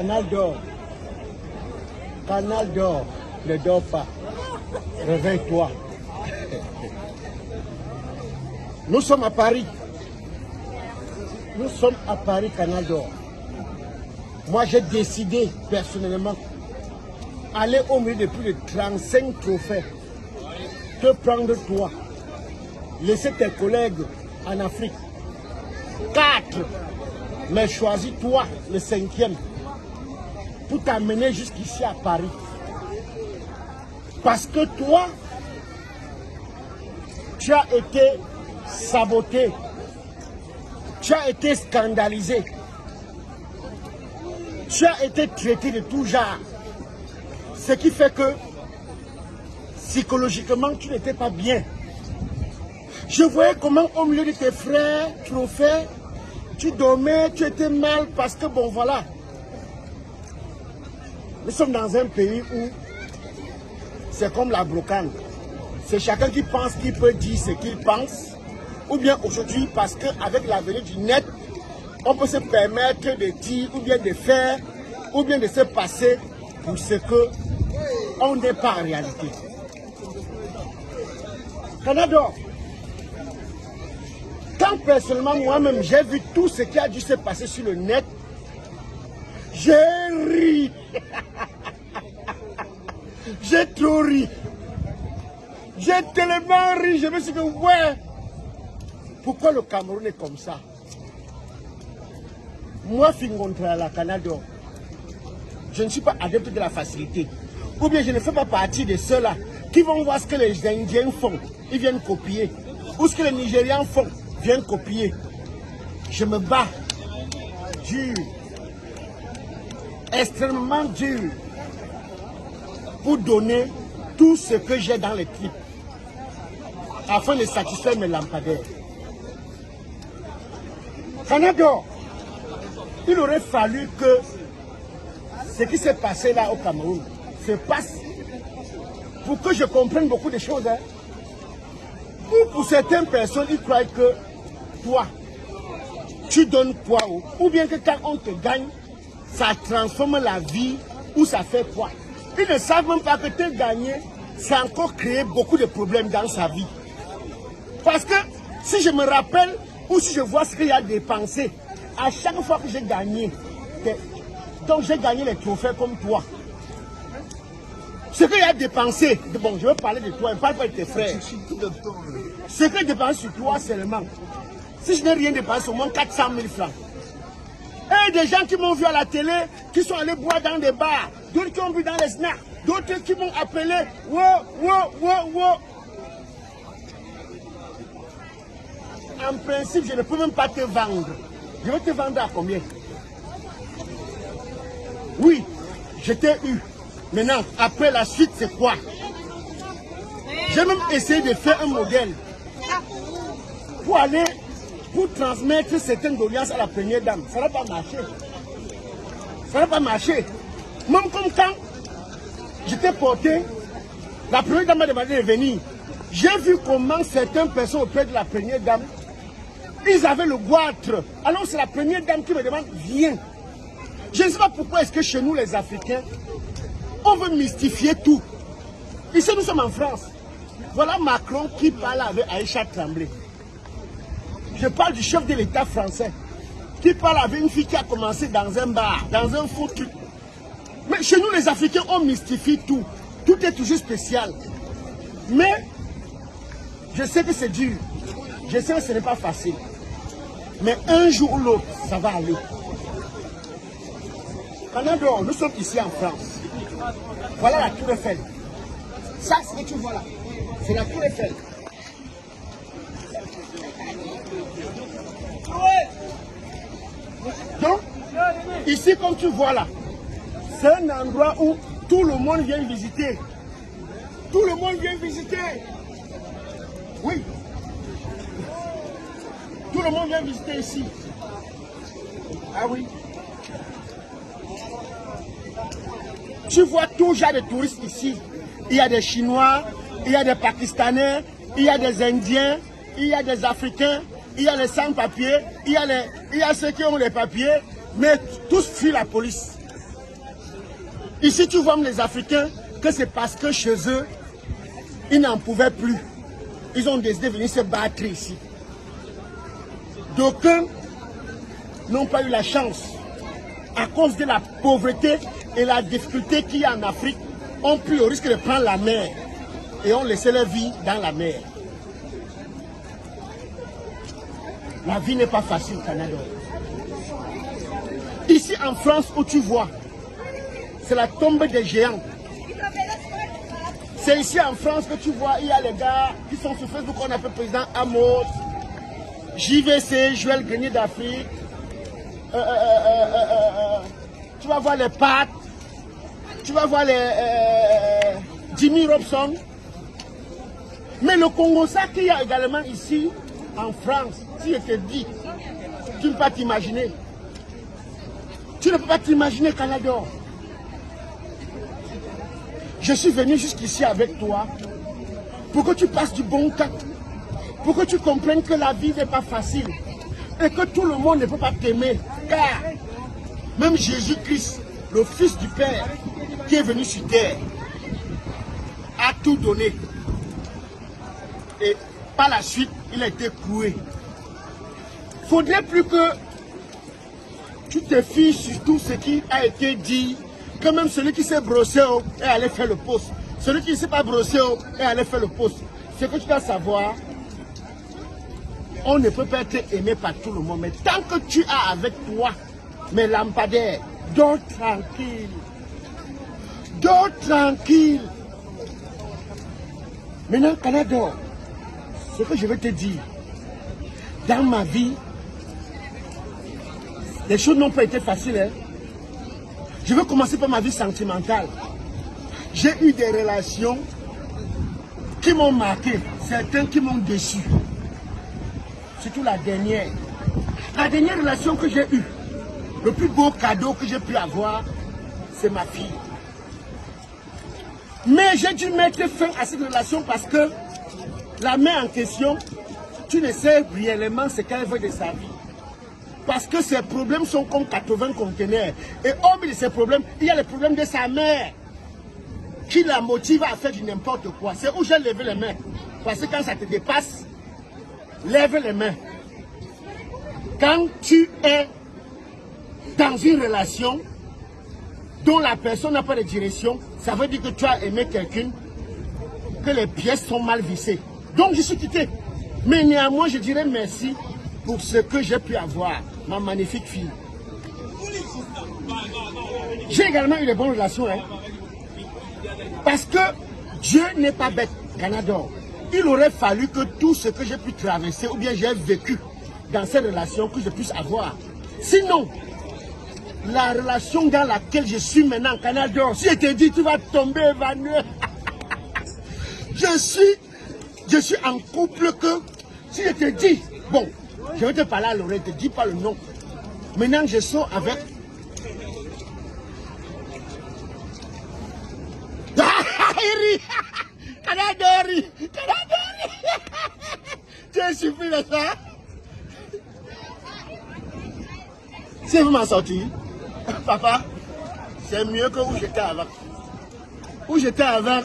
Canal d'or. Canal d'or. Ne dors pas. Réveille-toi. Nous sommes à Paris. Nous sommes à Paris, Canal d'or. Moi, j'ai décidé personnellement aller au milieu de plus de 35 trophées. Te prendre toi. Laisser tes collègues en Afrique. 4. Mais choisis toi, le 5e. Pour t'amener jusqu'ici à Paris. Parce que toi, tu as été saboté. Tu as été scandalisé. Tu as été traité de tout genre. Ce qui fait que psychologiquement, tu n'étais pas bien. Je voyais comment au milieu de tes frères, trophées, tu dormais, tu étais mal parce que bon voilà. Nous sommes dans un pays où c'est comme la brocante. C'est chacun qui pense qu'il peut dire ce qu'il pense. Ou bien aujourd'hui, parce qu'avec l'avenir du net, on peut se permettre de dire, ou bien de faire, ou bien de se passer pour ce qu'on n'est pas en réalité. Canada, quand personnellement moi-même j'ai vu tout ce qui a dû se passer sur le net, j'ai ri. J'ai trop ri. J'ai tellement ri, je me suis dit, ouais, pourquoi le Cameroun est comme ça? Moi, Fingontra, la Canada, je ne suis pas adepte de la facilité. Ou bien je ne fais pas partie de ceux-là qui vont voir ce que les Indiens font, ils viennent copier. Ou ce que les Nigérians font, viennent copier. Je me bats dur, extrêmement dur, pour donner tout ce que j'ai dans les clips, afin de satisfaire mes lampadaires. Canada, il aurait fallu que ce qui s'est passé là au Cameroun se passe pour que je comprenne beaucoup de choses. Hein. Ou pour certaines personnes, ils croient que toi, tu donnes quoi, ou bien que quand on te gagne, ça transforme la vie ou ça fait quoi. Ils ne savent même pas que te gagner, ça a encore créé beaucoup de problèmes dans sa vie. Parce que si je me rappelle ou si je vois ce qu'il y a dépensé, à chaque fois que j'ai gagné, donc j'ai gagné les trophées comme toi. Ce qu'il y a dépensé, bon, je veux parler de toi, je ne parle pas de tes frères. Ce que je dépense sur toi seulement, si je n'ai rien dépensé, au moins 400 000 francs. Et des gens qui m'ont vu à la télé, qui sont allés boire dans des bars, d'autres qui ont vu dans les snacks, d'autres qui m'ont appelé, wow. En principe, je ne peux même pas te vendre. Je vais te vendre à combien? Oui, je t'ai eu. Maintenant, après la suite, c'est quoi? J'ai même essayé de faire un modèle pour transmettre certaines doléances à la première dame. Ça n'a pas marché. Ça n'a pas marché. Même comme quand j'étais porté, la première dame m'a demandé de venir. J'ai vu comment certaines personnes auprès de la première dame, ils avaient le goitre. Alors c'est la première dame qui me demande, viens. Je ne sais pas pourquoi est-ce que chez nous les Africains, on veut mystifier tout. Ici nous sommes en France. Voilà Macron qui parle avec Aïcha Tremblay. Je parle du chef de l'État français qui parle avec une fille qui a commencé dans un bar, dans un faux truc. Mais chez nous les Africains, on mystifie tout. Tout est toujours spécial. Mais je sais que c'est dur. Je sais que ce n'est pas facile. Mais un jour ou l'autre, ça va aller. Canada, nous sommes ici en France. Voilà la Tour Eiffel. Ça, c'est ce que tu vois là. C'est la Tour Eiffel. Donc, ici, comme tu vois là, c'est un endroit où tout le monde vient visiter. Tout le monde vient visiter. Oui. Tout le monde vient visiter ici. Ah oui. Tu vois tout genre de touristes ici. Il y a des Chinois, il y a des Pakistanais, il y a des Indiens, il y a des Africains, il y a les sans-papiers, il y a ceux qui ont les papiers, mais tous fuient la police. Ici, tu vois les Africains que c'est parce que chez eux, ils n'en pouvaient plus. Ils ont décidé de venir se battre ici. D'aucuns n'ont pas eu la chance, à cause de la pauvreté et la difficulté qu'il y a en Afrique, ont pris au risque de prendre la mer et ont laissé leur vie dans la mer. La vie n'est pas facile au Canada. Ici en France, où tu vois, c'est la tombe des géants. C'est ici en France que tu vois, il y a les gars qui sont sur Facebook, qu'on appelle président Amos, JVC, Joël Grenier d'Afrique. Tu vas voir les Pat, tu vas voir les Jimmy Robson. Mais le Congo, ça qu'il y a également ici en France, si je te dis, tu ne peux pas t'imaginer. Tu ne peux pas t'imaginer, Canada. Je suis venu jusqu'ici avec toi pour que tu passes du bon temps, pour que tu comprennes que la vie n'est pas facile et que tout le monde ne peut pas t'aimer. Car même Jésus-Christ, le Fils du Père, qui est venu sur terre, a tout donné. Et par la suite, il a été cloué. Il ne faudrait plus que tu te fies sur tout ce qui a été dit, que même celui qui s'est brossé est allé faire le poste. Celui qui ne s'est pas brossé est allé faire le poste. Ce que tu dois savoir, on ne peut pas être aimé par tout le monde. Mais tant que tu as avec toi mes lampadaires, dors tranquille. Dors tranquille. Maintenant, Canada, ce que je vais te dire, dans ma vie, les choses n'ont pas été faciles. Hein? Je vais commencer par ma vie sentimentale. J'ai eu des relations qui m'ont marqué, certains qui m'ont déçu. Surtout la dernière. La dernière relation que j'ai eue, le plus beau cadeau que j'ai pu avoir, c'est ma fille. Mais j'ai dû mettre fin à cette relation parce que la mère en question, tu ne sais réellement ce qu'elle veut de sa vie. Parce que ses problèmes sont comme 80 conteneurs. Et au milieu de ces problèmes, il y a les problèmes de sa mère qui la motive à faire du n'importe quoi. C'est où j'ai levé les mains. Parce que quand ça te dépasse, lève les mains. Quand tu es dans une relation dont la personne n'a pas de direction, ça veut dire que tu as aimé quelqu'un, que les pièces sont mal vissées. Donc je suis quitté. Mais néanmoins, je dirais merci pour ce que j'ai pu avoir, ma magnifique fille. J'ai également eu de bonnes relations. Hein, parce que Dieu n'est pas bête, Canada. Il aurait fallu que tout ce que j'ai pu traverser, ou bien j'ai vécu dans ces relations, que je puisse avoir. Sinon, la relation dans laquelle je suis maintenant, Canada, si je te dis, tu vas tomber évanoui. Je suis en couple que, si je te dis, bon, je vais te parler à l'oreille, ne te dis pas le nom. Maintenant, je sors avec... Canadori. Tu es surpris de ça? Si vous m'en sorti, papa, c'est mieux que où j'étais avant. Où j'étais avant,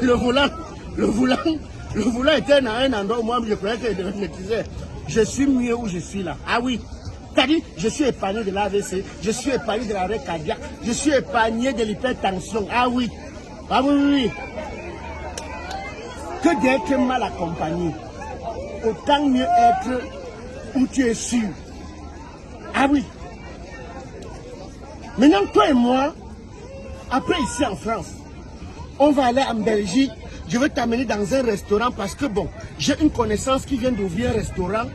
le volant était dans un endroit où moi je croyais que je me disais, je suis mieux où je suis là. Ah oui, c'est-à-dire, je suis épargné de l'AVC, je suis épargné de l'arrêt cardiaque, je suis épargné de l'hypertension. Ah oui, ah oui, oui, oui. Que d'être mal accompagné, autant mieux être où tu es sûr. Ah oui. Maintenant, toi et moi, après ici en France, on va aller en Belgique. Je vais t'amener dans un restaurant parce que bon, j'ai une connaissance qui vient d'ouvrir un restaurant.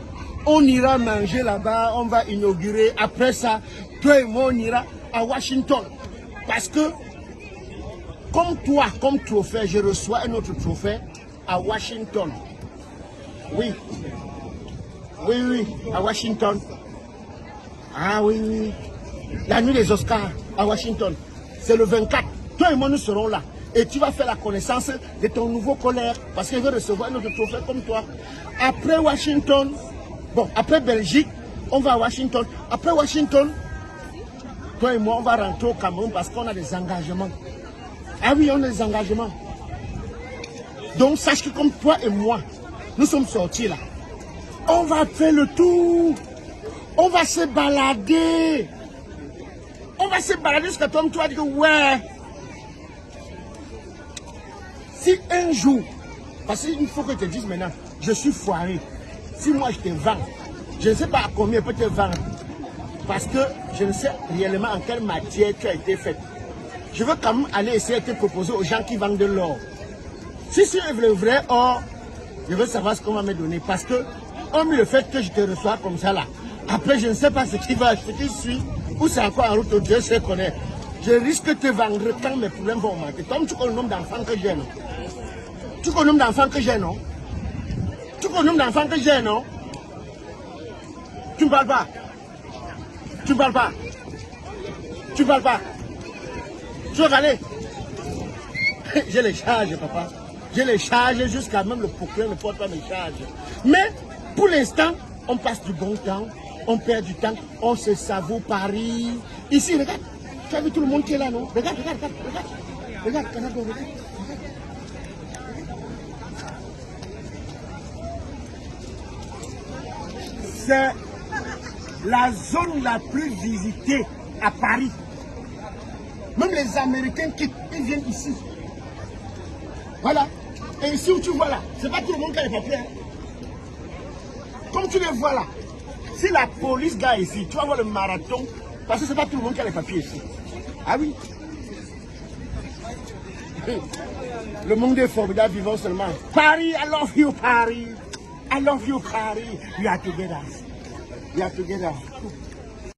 On ira manger là-bas, on va inaugurer. Après ça, toi et moi, on ira à Washington. Parce que, comme toi, comme trophée, je reçois un autre trophée à Washington. Oui. Oui, oui, à Washington. Ah oui, oui. La nuit des Oscars à Washington. C'est le 24. Toi et moi, nous serons là. Et tu vas faire la connaissance de ton nouveau collègue. Parce qu'il veut recevoir un autre trophée comme toi. Après Washington, bon, après Belgique, on va à Washington. Après Washington, toi et moi, on va rentrer au Cameroun parce qu'on a des engagements. Ah oui, on a des engagements. Donc, sache que comme toi et moi, nous sommes sortis là. On va faire le tour. On va se balader. On va se balader jusqu'à toi, tu vas dire ouais. Si un jour, parce qu'il faut que je te dise maintenant, je suis foiré. Si moi je te vends, je ne sais pas à combien je peux te vendre. Parce que je ne sais réellement en quelle matière tu as été faite. Je veux quand même aller essayer de te proposer aux gens qui vendent de l'or. Si c'est le vrai or, je veux savoir ce qu'on va me donner. Parce que, hormis le fait que je te reçois comme ça là, après je ne sais pas ce qui va, ce qui suit, ou c'est encore en route, Dieu sait connaît. Je risque de te vendre quand mes problèmes vont augmenter. Comme tu connais le nombre d'enfants que j'ai, non? Tu connais le nombre d'enfants que j'ai, non? Tu connais le nombre d'enfants que j'ai, non? Tu ne parles pas. Tu ne parles pas. Tu ne parles pas. Tu veux aller? J'ai les charges, papa. J'ai les charges jusqu'à même le procureur ne porte pas mes charges. Mais pour l'instant, on passe du bon temps, on perd du temps, on se savoure Paris. Ici, regarde. Tu as vu tout le monde qui est là, non? Regarde, regarde, regarde, regarde. Regarde, regarde, regarde. C'est la zone la plus visitée à Paris. Même les Américains qui viennent ici. Voilà. Et ici où tu vois là, c'est pas tout le monde qui a les papiers. Hein. Comme tu les vois là, si la police gars ici, tu vas voir le marathon, parce que c'est pas tout le monde qui a les papiers ici. Ah oui. Le monde est formidable, vivant seulement. Paris, I love you, Paris. I love you, Paris. We are together. We are together.